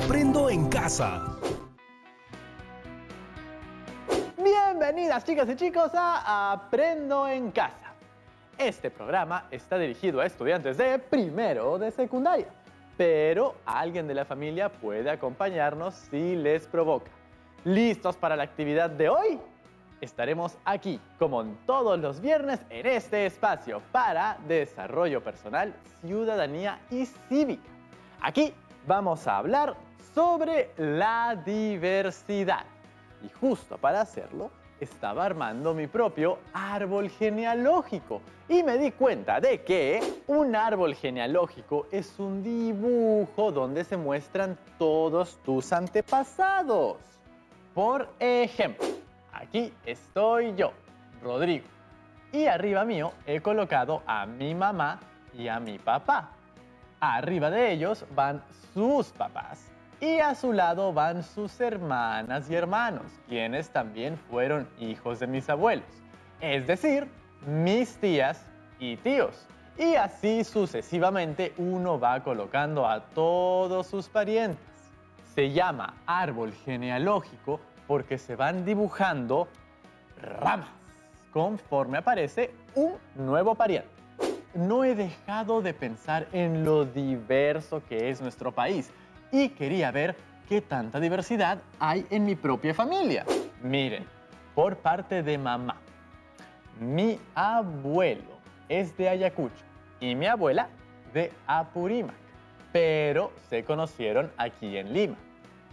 Aprendo en casa. Bienvenidas chicas y chicos a Aprendo en casa. Este programa está dirigido a estudiantes de primero de secundaria, pero alguien de la familia puede acompañarnos si les provoca. ¿Listos para la actividad de hoy? Estaremos aquí, como todos los viernes, en este espacio para desarrollo personal, ciudadanía y cívica. Aquí vamos a hablar sobre la diversidad. Y justo para hacerlo, estaba armando mi propio árbol genealógico. Y me di cuenta de que un árbol genealógico es un dibujo donde se muestran todos tus antepasados. Por ejemplo, aquí estoy yo, Rodrigo. Y arriba mío he colocado a mi mamá y a mi papá. Arriba de ellos van sus papás. Y a su lado van sus hermanas y hermanos, quienes también fueron hijos de mis abuelos. Es decir, mis tías y tíos. Y así sucesivamente uno va colocando a todos sus parientes. Se llama árbol genealógico porque se van dibujando ramas conforme aparece un nuevo pariente. No he dejado de pensar en lo diverso que es nuestro país y quería ver qué tanta diversidad hay en mi propia familia. Miren, por parte de mamá, mi abuelo es de Ayacucho y mi abuela de Apurímac, pero se conocieron aquí en Lima.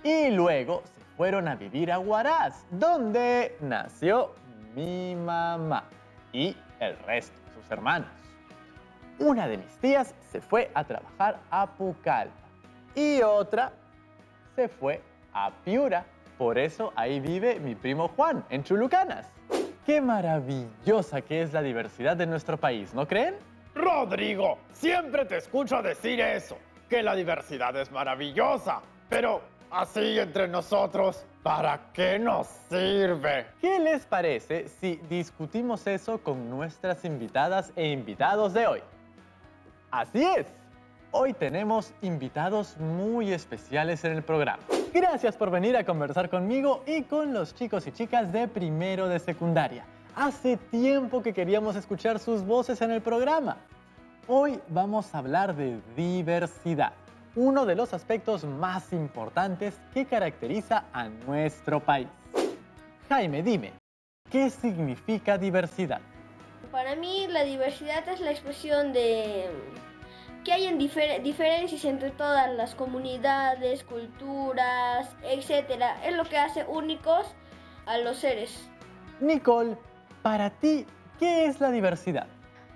Y luego se fueron a vivir a Huaraz, donde nació mi mamá y el resto de sus hermanos. Una de mis tías se fue a trabajar a Pucallpa y otra se fue a Piura. Por eso ahí vive mi primo Juan, en Chulucanas. ¡Qué maravillosa que es la diversidad de nuestro país!, ¿no creen? Rodrigo, siempre te escucho decir eso, que la diversidad es maravillosa, pero así entre nosotros, ¿para qué nos sirve? ¿Qué les parece si discutimos eso con nuestras invitadas e invitados de hoy? Así es, hoy tenemos invitados muy especiales en el programa. Gracias por venir a conversar conmigo y con los chicos y chicas de primero de secundaria. Hace tiempo que queríamos escuchar sus voces en el programa. Hoy vamos a hablar de diversidad, uno de los aspectos más importantes que caracteriza a nuestro país. Jaime, dime, ¿qué significa diversidad? Para mí la diversidad es la expresión de que hay diferencias entre todas las comunidades, culturas, etc. Es lo que hace únicos a los seres. Nicole, para ti, ¿qué es la diversidad?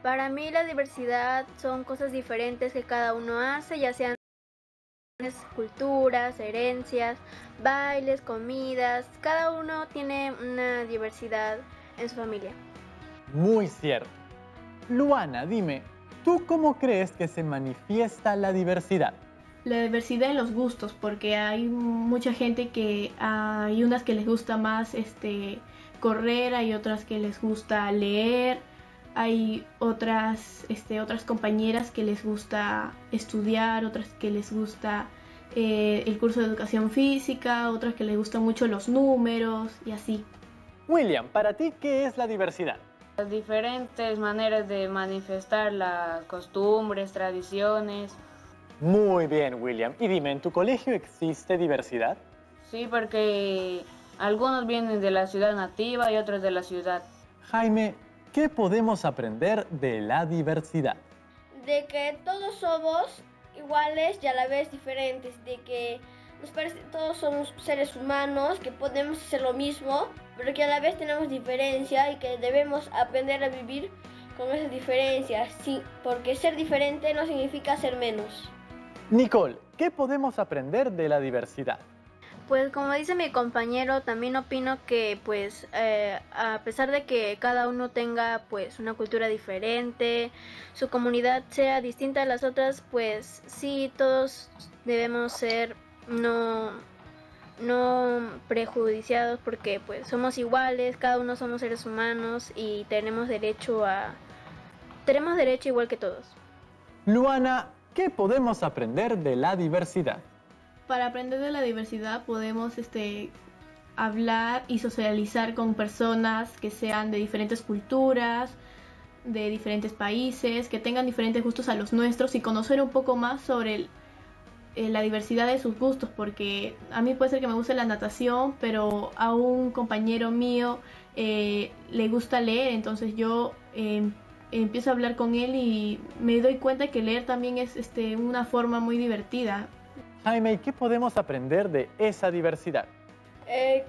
Para mí la diversidad son cosas diferentes que cada uno hace, ya sean culturas, herencias, bailes, comidas. Cada uno tiene una diversidad en su familia. Muy cierto. Luana, dime, ¿tú cómo crees que se manifiesta la diversidad? La diversidad en los gustos, porque hay mucha gente que hay unas que les gusta más correr, hay otras que les gusta leer, hay otras compañeras que les gusta estudiar, otras que les gusta el curso de educación física, otras que les gustan mucho los números y así. William, para ti, ¿qué es la diversidad? Las diferentes maneras de manifestar las costumbres, tradiciones. Muy bien, William. Y dime, ¿en tu colegio existe diversidad? Sí, porque algunos vienen de la ciudad nativa y otros de la ciudad. Jaime, ¿qué podemos aprender de la diversidad? De que todos somos iguales y a la vez diferentes, de que nos parece que todos somos seres humanos, que podemos hacer lo mismo, pero que a la vez tenemos diferencia y que debemos aprender a vivir con esas diferencias, sí, porque ser diferente no significa ser menos. Nicole, ¿qué podemos aprender de la diversidad? Pues como dice mi compañero, también opino que pues a pesar de que cada uno tenga pues una cultura diferente, su comunidad sea distinta a las otras, pues sí, todos debemos ser no prejudiciados porque pues somos iguales, cada uno somos seres humanos y tenemos derecho igual que todos. Luana, ¿qué podemos aprender de la diversidad? Para aprender de la diversidad podemos hablar y socializar con personas que sean de diferentes culturas, de diferentes países, que tengan diferentes gustos a los nuestros y conocer un poco más sobre la diversidad de sus gustos, porque a mí puede ser que me guste la natación, pero a un compañero mío le gusta leer, entonces yo empiezo a hablar con él y me doy cuenta que leer también es una forma muy divertida. Jaime, ¿y qué podemos aprender de esa diversidad?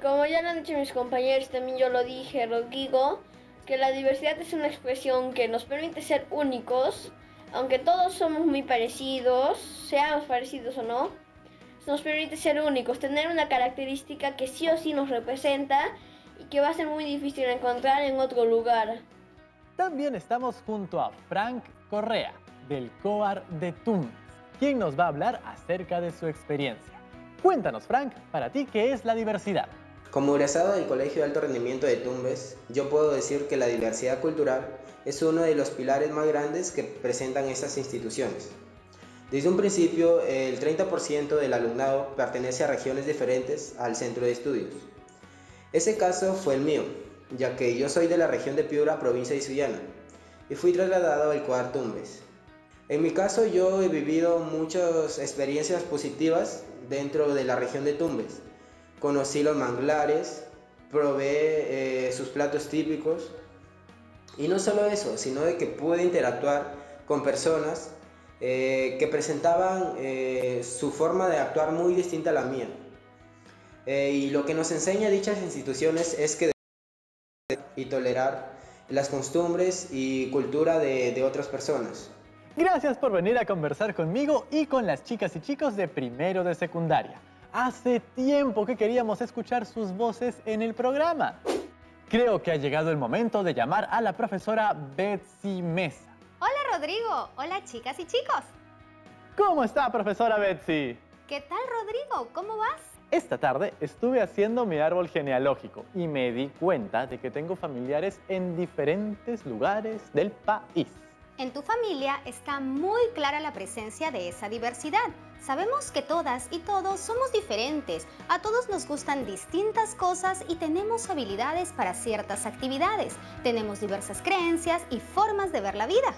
Como ya lo han dicho mis compañeros, también yo lo dije, lo digo, que la diversidad es una expresión que nos permite ser únicos, aunque todos somos muy parecidos, seamos parecidos o no, nos permite ser únicos, tener una característica que sí o sí nos representa y que va a ser muy difícil encontrar en otro lugar. También estamos junto a Frank Correa, del COAR de Tumbes, quien nos va a hablar acerca de su experiencia. Cuéntanos, Frank, para ti, ¿qué es la diversidad? Como egresado del Colegio de Alto Rendimiento de Tumbes, yo puedo decir que la diversidad cultural es uno de los pilares más grandes que presentan estas instituciones. Desde un principio, el 30% del alumnado pertenece a regiones diferentes al centro de estudios. Ese caso fue el mío, ya que yo soy de la región de Piura, provincia de Sullana, y fui trasladado al COAR Tumbes. En mi caso, yo he vivido muchas experiencias positivas dentro de la región de Tumbes. Conocí los manglares, probé sus platos típicos, y no solo eso, sino de que pude interactuar con personas que presentaban su forma de actuar muy distinta a la mía. Y lo que nos enseña dichas instituciones es que y tolerar las costumbres y cultura de otras personas. Gracias por venir a conversar conmigo y con las chicas y chicos de primero de secundaria. Hace tiempo que queríamos escuchar sus voces en el programa. Creo que ha llegado el momento de llamar a la profesora Betsy Mesa. Hola Rodrigo, hola chicas y chicos. ¿Cómo está, profesora Betsy? ¿Qué tal Rodrigo? ¿Cómo vas? Esta tarde estuve haciendo mi árbol genealógico y me di cuenta de que tengo familiares en diferentes lugares del país. En tu familia está muy clara la presencia de esa diversidad. Sabemos que todas y todos somos diferentes, a todos nos gustan distintas cosas y tenemos habilidades para ciertas actividades. Tenemos diversas creencias y formas de ver la vida.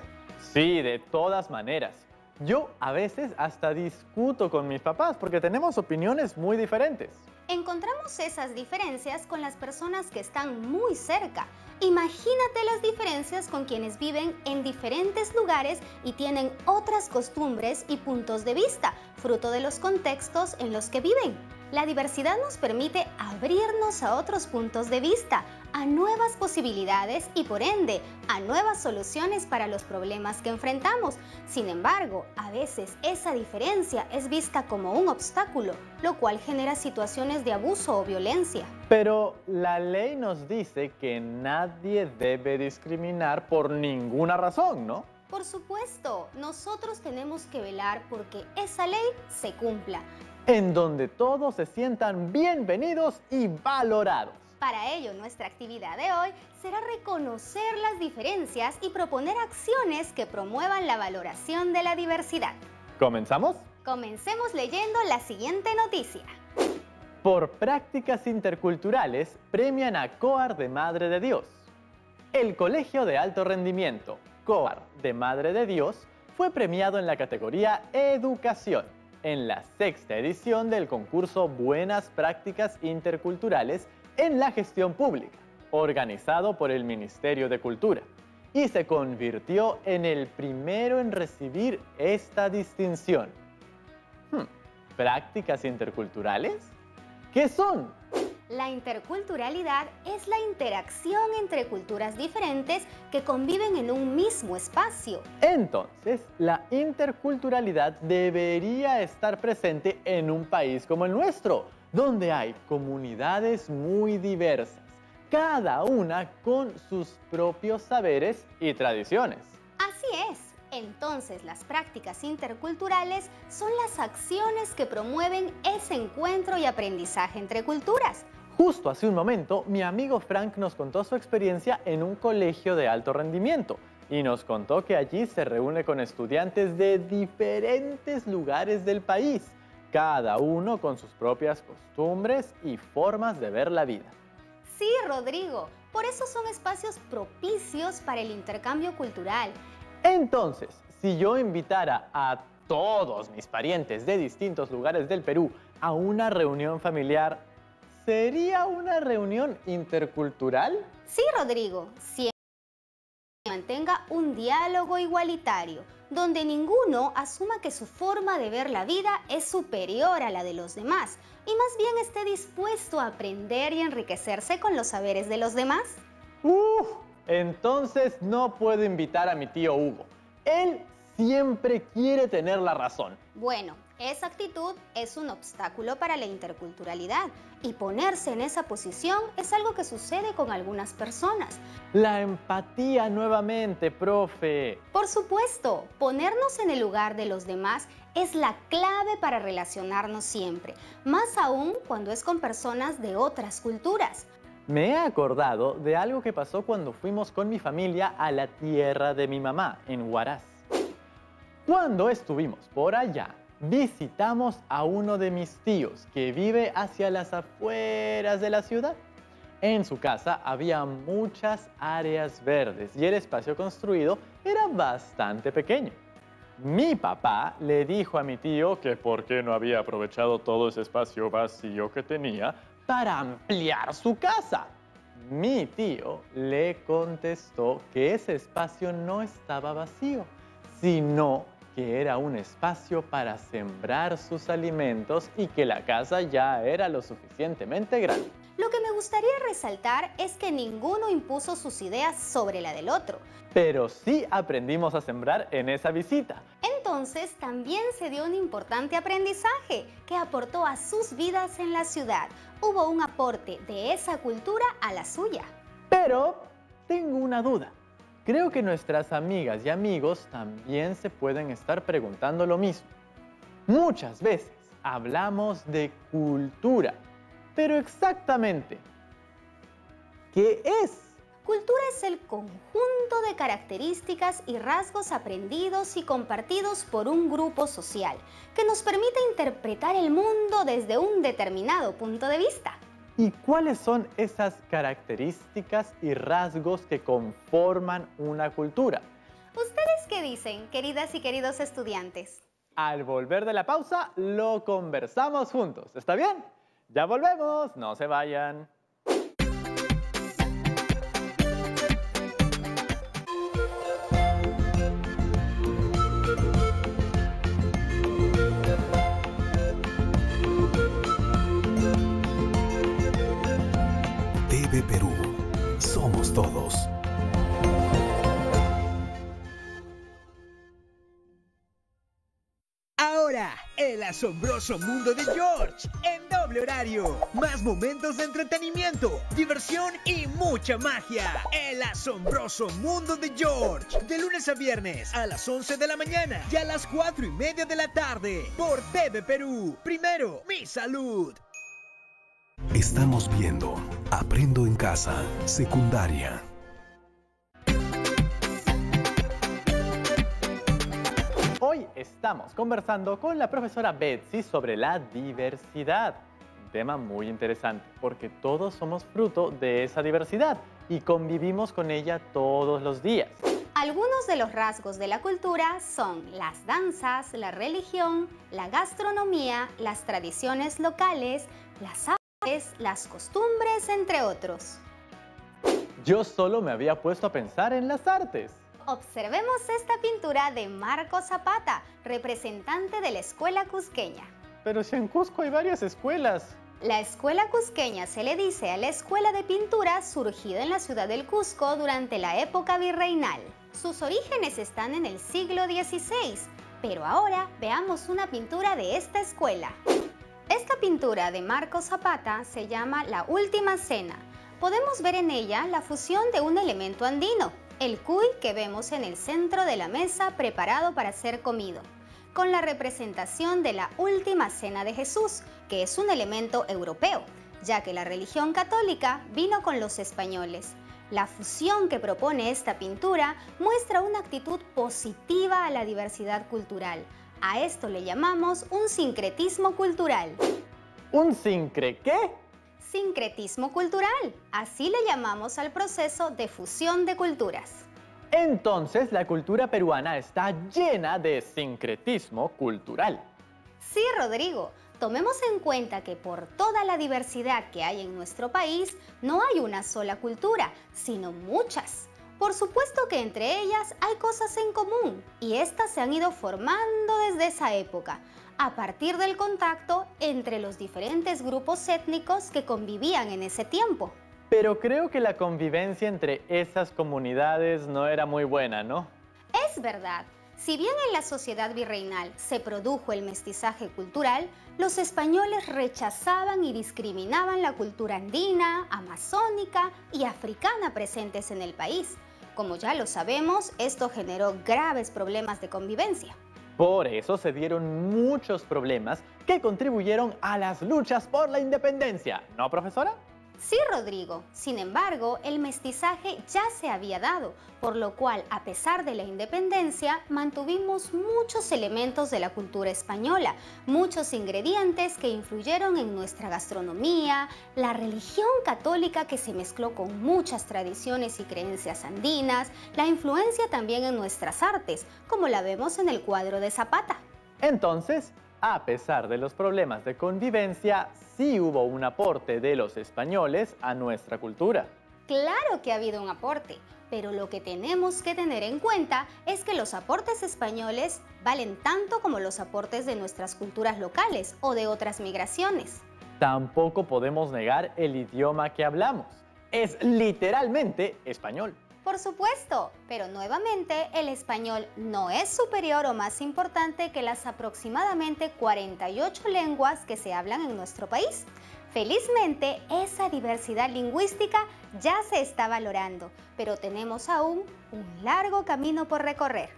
Sí, de todas maneras. Yo a veces hasta discuto con mis papás porque tenemos opiniones muy diferentes. Encontramos esas diferencias con las personas que están muy cerca. Imagínate las diferencias con quienes viven en diferentes lugares y tienen otras costumbres y puntos de vista, fruto de los contextos en los que viven. La diversidad nos permite abrirnos a otros puntos de vista, a nuevas posibilidades y por ende a nuevas soluciones para los problemas que enfrentamos. Sin embargo, a veces esa diferencia es vista como un obstáculo, lo cual genera situaciones de abuso o violencia. Pero la ley nos dice que nadie debe discriminar por ninguna razón, ¿no? Por supuesto, nosotros tenemos que velar porque esa ley se cumpla. En donde todos se sientan bienvenidos y valorados. Para ello, nuestra actividad de hoy será reconocer las diferencias y proponer acciones que promuevan la valoración de la diversidad. ¿Comenzamos? Comencemos leyendo la siguiente noticia. Por prácticas interculturales premian a COAR de Madre de Dios. El Colegio de Alto Rendimiento, COAR de Madre de Dios, fue premiado en la categoría Educación en la 6ª edición del concurso Buenas Prácticas Interculturales en la Gestión Pública, organizado por el Ministerio de Cultura, y se convirtió en el primero en recibir esta distinción. ¿Prácticas interculturales? ¿Qué son? La interculturalidad es la interacción entre culturas diferentes que conviven en un mismo espacio. Entonces, la interculturalidad debería estar presente en un país como el nuestro, donde hay comunidades muy diversas, cada una con sus propios saberes y tradiciones. Así es. Entonces, las prácticas interculturales son las acciones que promueven ese encuentro y aprendizaje entre culturas. Justo hace un momento, mi amigo Frank nos contó su experiencia en un colegio de alto rendimiento y nos contó que allí se reúne con estudiantes de diferentes lugares del país, cada uno con sus propias costumbres y formas de ver la vida. Sí, Rodrigo, por eso son espacios propicios para el intercambio cultural. Entonces, si yo invitara a todos mis parientes de distintos lugares del Perú a una reunión familiar, ¿sería una reunión intercultural? Sí, Rodrigo, siempre mantenga un diálogo igualitario, donde ninguno asuma que su forma de ver la vida es superior a la de los demás, y más bien esté dispuesto a aprender y enriquecerse con los saberes de los demás. Entonces no puedo invitar a mi tío Hugo. Él siempre quiere tener la razón. Bueno, esa actitud es un obstáculo para la interculturalidad, y ponerse en esa posición es algo que sucede con algunas personas. La empatía nuevamente, profe. Por supuesto, ponernos en el lugar de los demás es la clave para relacionarnos siempre, más aún cuando es con personas de otras culturas. Me he acordado de algo que pasó cuando fuimos con mi familia a la tierra de mi mamá, en Huaraz. Cuando estuvimos por allá, visitamos a uno de mis tíos que vive hacia las afueras de la ciudad. En su casa había muchas áreas verdes y el espacio construido era bastante pequeño. Mi papá le dijo a mi tío que por qué no había aprovechado todo ese espacio vacío que tenía para ampliar su casa. Mi tío le contestó que ese espacio no estaba vacío, sino que era un espacio para sembrar sus alimentos y que la casa ya era lo suficientemente grande. Lo que me gustaría resaltar es que ninguno impuso sus ideas sobre la del otro. Pero sí aprendimos a sembrar en esa visita. Entonces también se dio un importante aprendizaje que aportó a sus vidas en la ciudad. Hubo un aporte de esa cultura a la suya. Pero tengo una duda. Creo que nuestras amigas y amigos también se pueden estar preguntando lo mismo. Muchas veces hablamos de cultura, pero exactamente, ¿qué es? Cultura es el conjunto de características y rasgos aprendidos y compartidos por un grupo social que nos permite interpretar el mundo desde un determinado punto de vista. ¿Y cuáles son esas características y rasgos que conforman una cultura? ¿Ustedes qué dicen, queridas y queridos estudiantes? Al volver de la pausa, lo conversamos juntos. ¿Está bien? Ya volvemos, no se vayan. TV Perú. Somos todos. Ahora, el asombroso mundo de George en doble horario. Más momentos de entretenimiento, diversión y mucha magia. El asombroso mundo de George. De lunes a viernes a las 11 de la mañana y a las 4:30 de la tarde. Por TV Perú. Primero, mi salud. Estamos viendo Aprendo en Casa, secundaria. Hoy estamos conversando con la profesora Betsy sobre la diversidad. Un tema muy interesante porque todos somos fruto de esa diversidad y convivimos con ella todos los días. Algunos de los rasgos de la cultura son las danzas, la religión, la gastronomía, las tradiciones locales, las artes, las costumbres, entre otros. Yo solo me había puesto a pensar en las artes. Observemos esta pintura de Marco Zapata, representante de la escuela cusqueña. Pero si en Cusco hay varias escuelas. La escuela cusqueña se le dice a la escuela de pintura surgida en la ciudad del Cusco durante la época virreinal. Sus orígenes están en el siglo XVI, pero ahora veamos una pintura de esta escuela. Esta pintura de Marco Zapata se llama La Última Cena. Podemos ver en ella la fusión de un elemento andino, el cuy que vemos en el centro de la mesa preparado para ser comido, con la representación de la Última Cena de Jesús, que es un elemento europeo, ya que la religión católica vino con los españoles. La fusión que propone esta pintura muestra una actitud positiva a la diversidad cultural, A esto le llamamos un sincretismo cultural. ¿Un sincre qué? Sincretismo cultural. Así le llamamos al proceso de fusión de culturas. Entonces, la cultura peruana está llena de sincretismo cultural. Sí, Rodrigo. Tomemos en cuenta que por toda la diversidad que hay en nuestro país, no hay una sola cultura, sino muchas. Por supuesto que entre ellas hay cosas en común, y estas se han ido formando desde esa época, a partir del contacto entre los diferentes grupos étnicos que convivían en ese tiempo. Pero creo que la convivencia entre esas comunidades no era muy buena, ¿no? Es verdad. Si bien en la sociedad virreinal se produjo el mestizaje cultural, los españoles rechazaban y discriminaban la cultura andina, amazónica y africana presentes en el país. Como ya lo sabemos, esto generó graves problemas de convivencia. Por eso se dieron muchos problemas que contribuyeron a las luchas por la independencia, ¿no, profesora? Sí, Rodrigo. Sin embargo, el mestizaje ya se había dado, por lo cual, a pesar de la independencia, mantuvimos muchos elementos de la cultura española, muchos ingredientes que influyeron en nuestra gastronomía, la religión católica que se mezcló con muchas tradiciones y creencias andinas, la influencia también en nuestras artes, como la vemos en el cuadro de Zapata. Entonces, a pesar de los problemas de convivencia, sí hubo un aporte de los españoles a nuestra cultura. Claro que ha habido un aporte, pero lo que tenemos que tener en cuenta es que los aportes españoles valen tanto como los aportes de nuestras culturas locales o de otras migraciones. Tampoco podemos negar el idioma que hablamos. Es literalmente español. Por supuesto, pero nuevamente el español no es superior o más importante que las aproximadamente 48 lenguas que se hablan en nuestro país. Felizmente, esa diversidad lingüística ya se está valorando, pero tenemos aún un largo camino por recorrer.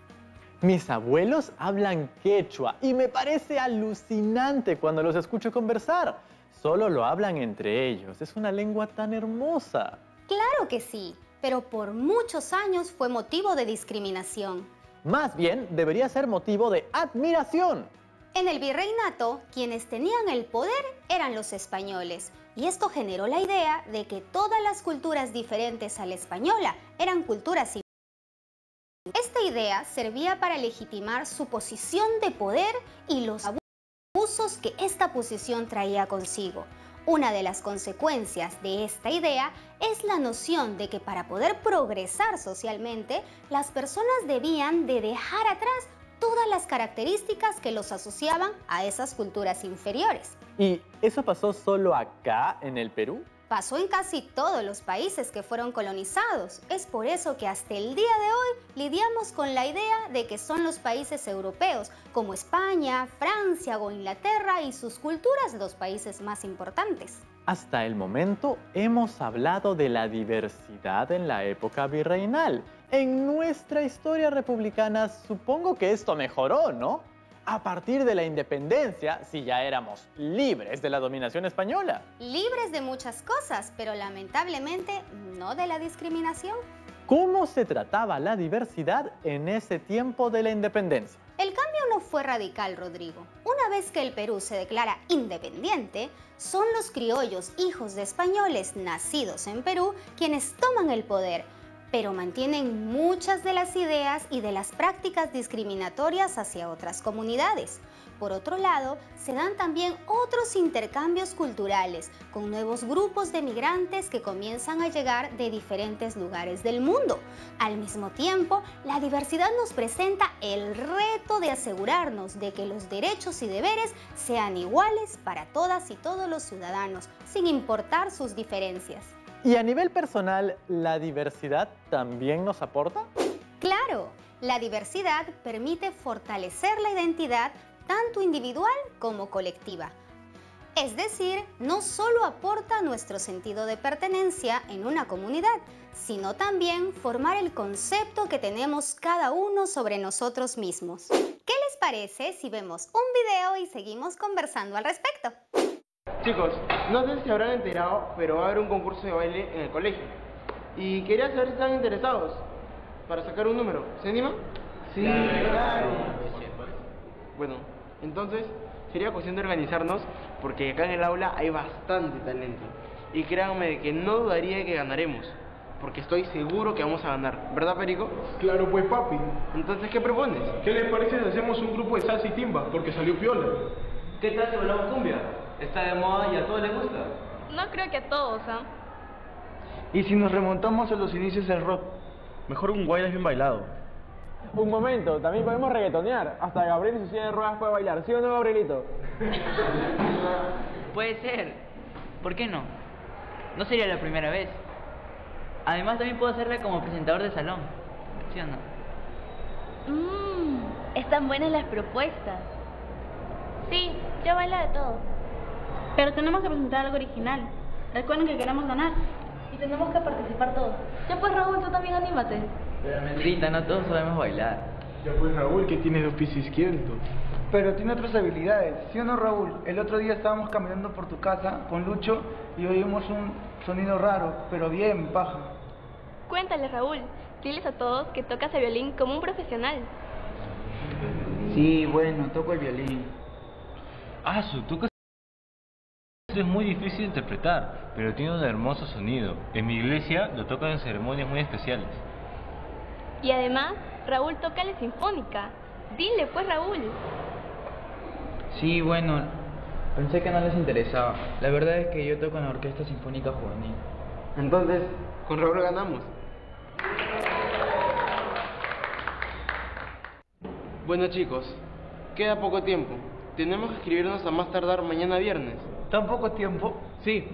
Mis abuelos hablan quechua y me parece alucinante cuando los escucho conversar. Solo lo hablan entre ellos. Es una lengua tan hermosa. Claro que sí. Pero por muchos años fue motivo de discriminación. Más bien, debería ser motivo de admiración. En el virreinato, quienes tenían el poder eran los españoles, y esto generó la idea de que todas las culturas diferentes a la española eran culturas similares. Esta idea servía para legitimar su posición de poder y los abusos que esta posición traía consigo. Una de las consecuencias de esta idea es la noción de que para poder progresar socialmente, las personas debían de dejar atrás todas las características que los asociaban a esas culturas inferiores. ¿Y eso pasó solo acá, en el Perú? Pasó en casi todos los países que fueron colonizados. Es por eso que hasta el día de hoy lidiamos con la idea de que son los países europeos, como España, Francia o Inglaterra y sus culturas los países más importantes. Hasta el momento hemos hablado de la diversidad en la época virreinal. En nuestra historia republicana supongo que esto mejoró, ¿no? A partir de la independencia, si ya éramos libres de la dominación española. Libres de muchas cosas, pero lamentablemente no de la discriminación. ¿Cómo se trataba la diversidad en ese tiempo de la independencia? El cambio no fue radical, Rodrigo. Una vez que el Perú se declara independiente, son los criollos hijos de españoles nacidos en Perú quienes toman el poder, pero mantienen muchas de las ideas y de las prácticas discriminatorias hacia otras comunidades. Por otro lado, se dan también otros intercambios culturales con nuevos grupos de migrantes que comienzan a llegar de diferentes lugares del mundo. Al mismo tiempo, la diversidad nos presenta el reto de asegurarnos de que los derechos y deberes sean iguales para todas y todos los ciudadanos, sin importar sus diferencias. ¿Y a nivel personal, la diversidad también nos aporta? Claro, la diversidad permite fortalecer la identidad tanto individual como colectiva. Es decir, no solo aporta nuestro sentido de pertenencia en una comunidad, sino también formar el concepto que tenemos cada uno sobre nosotros mismos. ¿Qué les parece si vemos un video y seguimos conversando al respecto? Chicos, no sé si habrán enterado, pero va a haber un concurso de baile en el colegio. Y quería saber si están interesados para sacar un número. ¿Se animan? Sí, claro. Bueno, entonces sería cuestión de organizarnos porque acá en el aula hay bastante talento. Y créanme que no dudaría que ganaremos, porque estoy seguro que vamos a ganar. ¿Verdad, Perico? Claro pues, papi. Entonces, ¿qué propones? ¿Qué les parece si hacemos un grupo de salsa y timba? Porque salió piola. ¿Qué tal si bailamos cumbia? Está de moda y a todos les gusta. No creo que a todos, ¿ah? ¿Y si nos remontamos a los inicios del rock? Mejor un guaylas bien bailado. Un momento, también podemos reggaetonear. Hasta Gabriel en su silla de ruedas puede bailar, ¿sí o no, Gabrielito? Puede ser. ¿Por qué no? No sería la primera vez. Además también puedo hacerla como presentador de salón, ¿sí o no? Están buenas las propuestas. Sí, yo bailo de todo. Pero tenemos que presentar algo original. Recuerden que queremos ganar. Y tenemos que participar todos. Ya pues, Raúl, tú también anímate. Pero mentirita, no todos sabemos bailar. Ya pues, Raúl, que tiene 2 pies izquierdos. Pero tiene otras habilidades, ¿sí o no, Raúl? El otro día estábamos caminando por tu casa con Lucho y oímos un sonido raro, pero bien paja. Cuéntale, Raúl. Diles a todos que tocas el violín como un profesional. Sí, bueno, toco el violín. Tocas es muy difícil de interpretar, pero tiene un hermoso sonido. En mi iglesia lo tocan en ceremonias muy especiales. Y además, Raúl toca la sinfónica. Dile pues, Raúl. Sí, bueno, pensé que no les interesaba. La verdad es que yo toco en la Orquesta Sinfónica Juvenil. Entonces, con Raúl ganamos. Bueno, chicos, queda poco tiempo. Tenemos que escribirnos a más tardar mañana viernes. ¿Tan poco tiempo? Sí,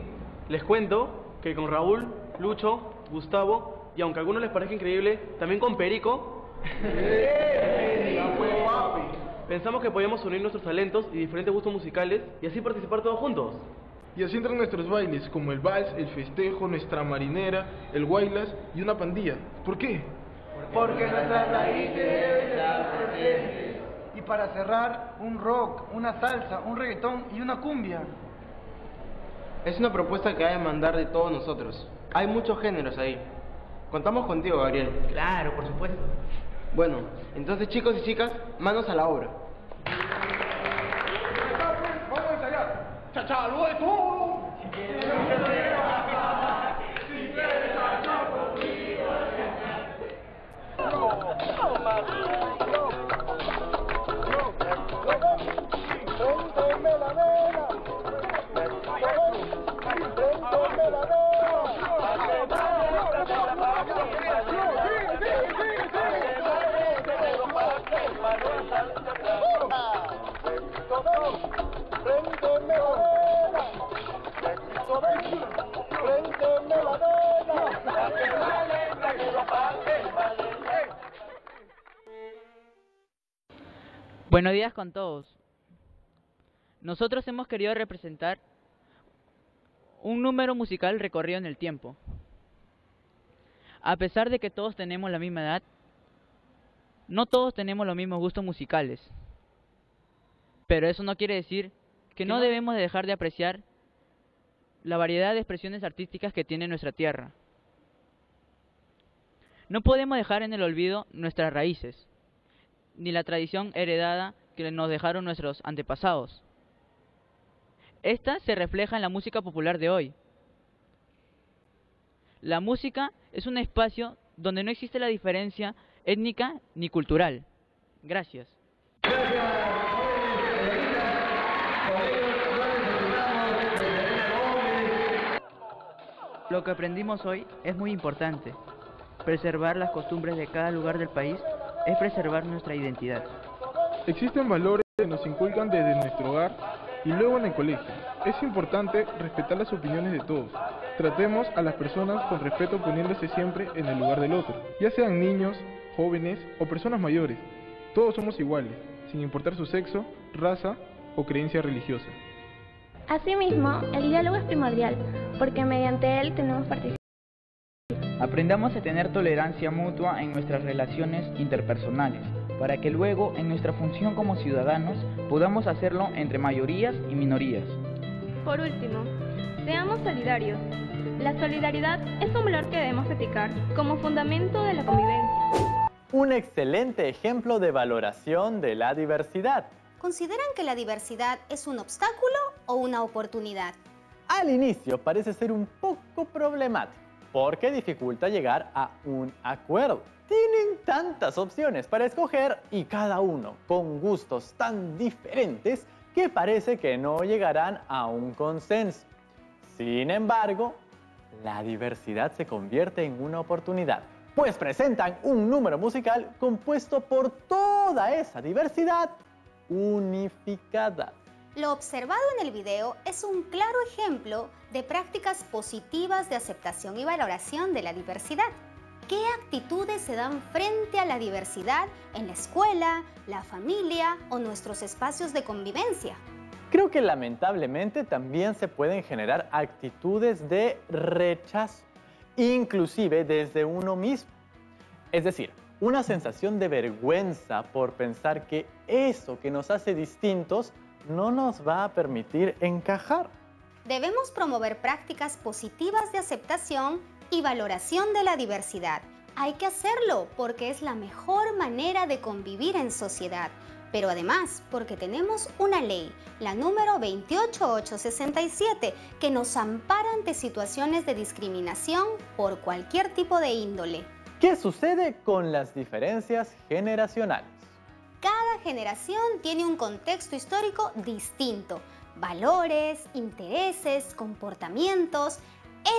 les cuento que con Raúl, Lucho, Gustavo, y aunque a algunos les parezca increíble, también con Perico, pensamos que podíamos unir nuestros talentos y diferentes gustos musicales y así participar todos juntos. Y así entran nuestros bailes, como el vals, el festejo, nuestra marinera, el guaylas y una pandilla. ¿Por qué? Porque nuestras raíces deben estar presentes. Y para cerrar, un rock, una salsa, un reggaetón y una cumbia. Es una propuesta que hay que mandar de todos nosotros. Hay muchos géneros ahí. Contamos contigo, Gabriel. Claro, por supuesto. Bueno, entonces chicos y chicas, manos a la obra. Vamos a ensayar. ¡Chacha, lo de todo! Buenos días con todos. Nosotros hemos querido representar un número musical recorrido en el tiempo. A pesar de que todos tenemos la misma edad, no todos tenemos los mismos gustos musicales. Pero eso no quiere decir que no debemos de dejar de apreciar la variedad de expresiones artísticas que tiene nuestra tierra. No podemos dejar en el olvido nuestras raíces, ni la tradición heredada que nos dejaron nuestros antepasados. Esta se refleja en la música popular de hoy. La música es un espacio donde no existe la diferencia étnica ni cultural. Gracias. Lo que aprendimos hoy es muy importante. Preservar las costumbres de cada lugar del país es preservar nuestra identidad. Existen valores que nos inculcan desde nuestro hogar y luego en el colegio. Es importante respetar las opiniones de todos. Tratemos a las personas con respeto poniéndose siempre en el lugar del otro, ya sean niños, jóvenes o personas mayores. Todos somos iguales, sin importar su sexo, raza o creencia religiosa. Asimismo, el diálogo es primordial, porque mediante él tenemos participación. Aprendamos a tener tolerancia mutua en nuestras relaciones interpersonales, para que luego, en nuestra función como ciudadanos, podamos hacerlo entre mayorías y minorías. Por último, seamos solidarios. La solidaridad es un valor que debemos practicar como fundamento de la convivencia. Un excelente ejemplo de valoración de la diversidad. ¿consideran que la diversidad es un obstáculo o una oportunidad? Al inicio parece ser un poco problemático, porque dificulta llegar a un acuerdo. Tienen tantas opciones para escoger y cada uno con gustos tan diferentes que parece que no llegarán a un consenso. Sin embargo, la diversidad se convierte en una oportunidad, pues presentan un número musical compuesto por toda esa diversidad unificada. Lo observado en el video es un claro ejemplo de prácticas positivas de aceptación y valoración de la diversidad. ¿Qué actitudes se dan frente a la diversidad en la escuela, la familia o nuestros espacios de convivencia? Creo que lamentablemente también se pueden generar actitudes de rechazo, inclusive desde uno mismo. Es decir, una sensación de vergüenza por pensar que eso que nos hace distintos no nos va a permitir encajar. Debemos promover prácticas positivas de aceptación y valoración de la diversidad. Hay que hacerlo porque es la mejor manera de convivir en sociedad, pero además porque tenemos una ley, la número 28867, que nos ampara ante situaciones de discriminación por cualquier tipo de índole. ¿Qué sucede con las diferencias generacionales? Cada generación tiene un contexto histórico distinto, valores, intereses, comportamientos.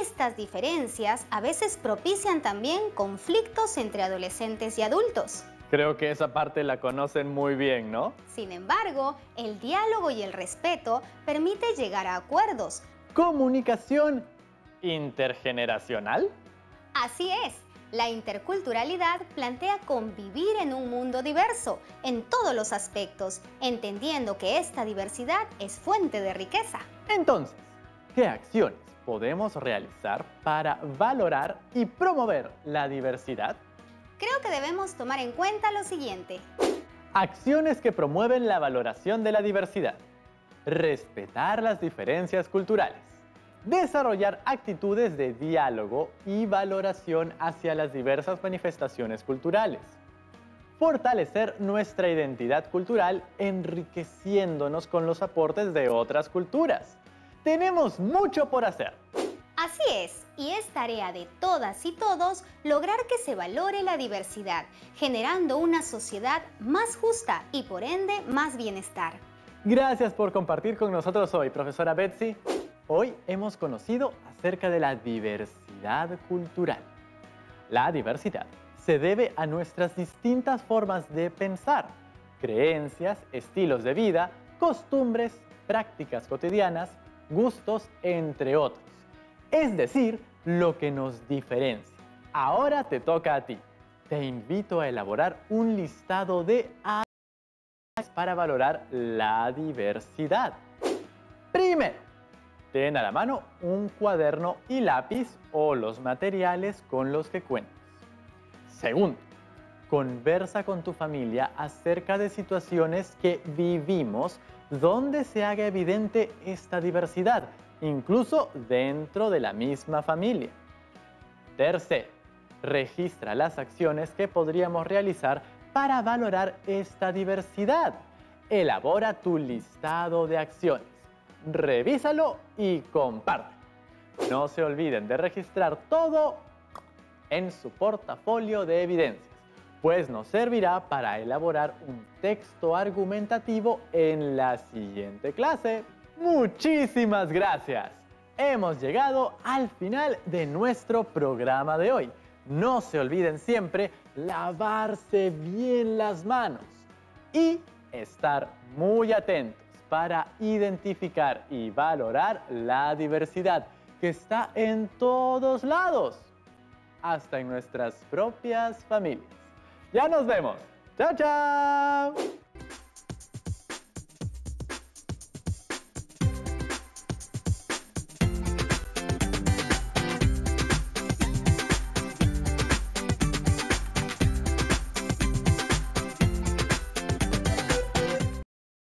Estas diferencias a veces propician también conflictos entre adolescentes y adultos. Creo que esa parte la conocen muy bien, ¿no? Sin embargo, el diálogo y el respeto permite llegar a acuerdos. ¿Comunicación intergeneracional? Así es. La interculturalidad plantea convivir en un mundo diverso, en todos los aspectos, entendiendo que esta diversidad es fuente de riqueza. Entonces, ¿qué acciones podemos realizar para valorar y promover la diversidad? Creo que debemos tomar en cuenta lo siguiente. Acciones que promueven la valoración de la diversidad. Respetar las diferencias culturales. Desarrollar actitudes de diálogo y valoración hacia las diversas manifestaciones culturales. Fortalecer nuestra identidad cultural enriqueciéndonos con los aportes de otras culturas. Tenemos mucho por hacer. Así es, y es tarea de todas y todos lograr que se valore la diversidad, generando una sociedad más justa y por ende más bienestar. Gracias por compartir con nosotros hoy, profesora Betsy. Hoy hemos conocido acerca de la diversidad cultural. La diversidad se debe a nuestras distintas formas de pensar, creencias, estilos de vida, costumbres, prácticas cotidianas, gustos, entre otros. Es decir, lo que nos diferencia. Ahora te toca a ti. Te invito a elaborar un listado de acciones para valorar la diversidad. Primero, ten a la mano un cuaderno y lápiz o los materiales con los que cuentes. Segundo, conversa con tu familia acerca de situaciones que vivimos donde se haga evidente esta diversidad, incluso dentro de la misma familia. Tercero, registra las acciones que podríamos realizar para valorar esta diversidad. Elabora tu listado de acciones. Revísalo y comparte. No se olviden de registrar todo en su portafolio de evidencias, pues nos servirá para elaborar un texto argumentativo en la siguiente clase. ¡Muchísimas gracias! Hemos llegado al final de nuestro programa de hoy. No se olviden siempre lavarse bien las manos y estar muy atentos para identificar y valorar la diversidad que está en todos lados, hasta en nuestras propias familias. ¡Ya nos vemos! ¡Chao, chao!